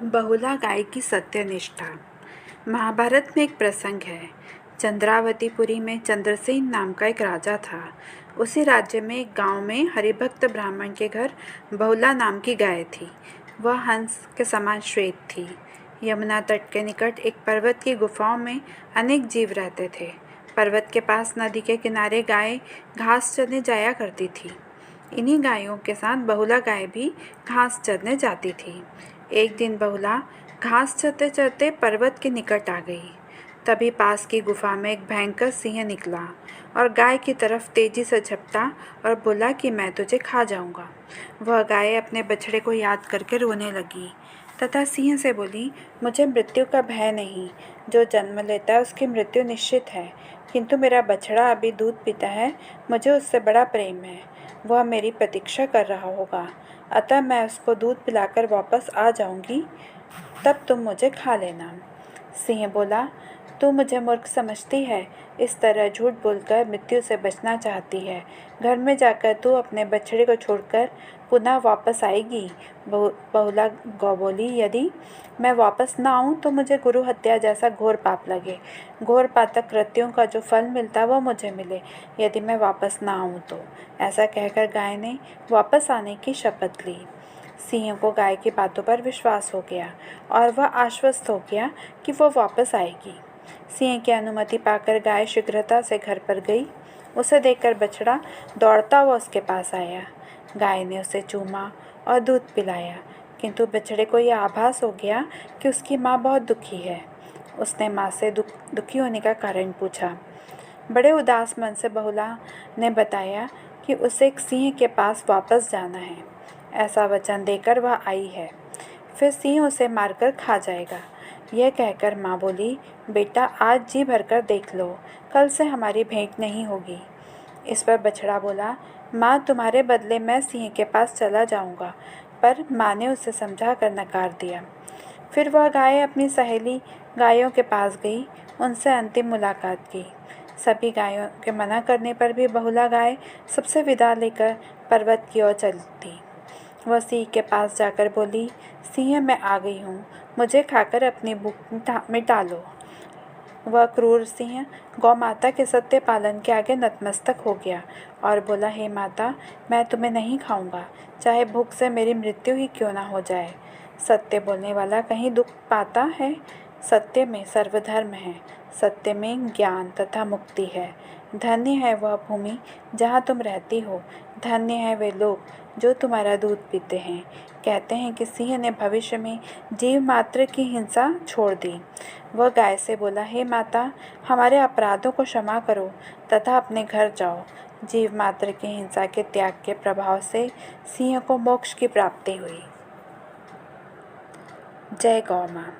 बहुला गाय की सत्यनिष्ठा। महाभारत में एक प्रसंग है। चंद्रावतीपुरी में चंद्रसेन नाम का एक राजा था। उसी राज्य में एक गांव में हरिभक्त ब्राह्मण के घर बहुला नाम की गाय थी। वह हंस के समान श्वेत थी। यमुना तट के निकट एक पर्वत की गुफाओं में अनेक जीव रहते थे। पर्वत के पास नदी के किनारे गाय घास चरने जाया करती थी। इन्हीं गायों के साथ बहुला गाय भी घास चरने जाती थी। एक दिन बहुला घास चरते चरते पर्वत के निकट आ गई। तभी पास की गुफा में एक भयंकर सिंह निकला और गाय की तरफ तेजी से झपटा और बोला कि मैं तुझे खा जाऊंगा। वह गाय अपने बछड़े को याद करके रोने लगी तथा सिंह से बोली, मुझे मृत्यु का भय नहीं। जो जन्म लेता है उसकी मृत्यु निश्चित है, किंतु मेरा बछड़ा अभी दूध पीता है, मुझे उससे बड़ा प्रेम है। वह मेरी प्रतीक्षा कर रहा होगा, अतः मैं उसको दूध पिलाकर वापस आ जाऊंगी, तब तुम मुझे खा लेना। सिंह बोला, तू मुझे मूर्ख समझती है, इस तरह झूठ बोलकर मृत्यु से बचना चाहती है। घर में जाकर तू अपने बछड़े को छोड़कर पुनः वापस आएगी। बहुला गौ बोली, यदि मैं वापस ना आऊँ तो मुझे गुरु हत्या जैसा घोर पाप लगे। घोर पातक कृत्यों का जो फल मिलता वह मुझे मिले, यदि मैं वापस ना आऊँ तो। ऐसा कहकर गाय ने वापस आने की शपथ ली। सिंह को गाय की बातों पर विश्वास हो गया और वह आश्वस्त हो गया कि वह वापस आएगी। सिंह की अनुमति पाकर गाय शीघ्रता से घर पर गई। उसे देखकर बछड़ा दौड़ता हुआ उसके पास आया। गाय ने उसे चूमा और दूध पिलाया, किंतु बछड़े को यह आभास हो गया कि उसकी माँ बहुत दुखी है। उसने माँ से दुखी होने का कारण पूछा। बड़े उदास मन से बहुला ने बताया कि उसे एक सिंह के पास वापस जाना है। ऐसा वचन देकर वह आई है। फिर सिंह उसे मारकर खा जाएगा। यह कहकर माँ बोली, बेटा आज जी भरकर देख लो, कल से हमारी भेंट नहीं होगी। इस पर बछड़ा बोला, माँ तुम्हारे बदले मैं सिंह के पास चला जाऊंगा। पर माँ ने उसे समझा कर नकार दिया। फिर वह गाय अपनी सहेली गायों के पास गई, उनसे अंतिम मुलाकात की। सभी गायों के मना करने पर भी बहुला गाय सबसे विदा लेकर पर्वत की ओर चलती। वह सिंह के पास जाकर बोली, सिंह मैं आ गई हूँ, मुझे खाकर अपनी भूख मिटा लो। वह क्रूर सिंह गौ माता के सत्य पालन के आगे नतमस्तक हो गया और बोला, हे माता, मैं तुम्हें नहीं खाऊंगा, चाहे भूख से मेरी मृत्यु ही क्यों ना हो जाए। सत्य बोलने वाला कहीं दुख पाता है? सत्य में सर्वधर्म है, सत्य में ज्ञान तथा मुक्ति है। धन्य है वह भूमि जहाँ तुम रहती हो, धन्य है वे लोग जो तुम्हारा दूध पीते हैं। कहते हैं कि सिंह ने भविष्य में जीव मात्र की हिंसा छोड़ दी। वह गाय से बोला, हे माता, हमारे अपराधों को क्षमा करो तथा अपने घर जाओ। जीव मात्र की हिंसा के त्याग के प्रभाव से सिंह को मोक्ष की प्राप्ति हुई। जय गौ माँ।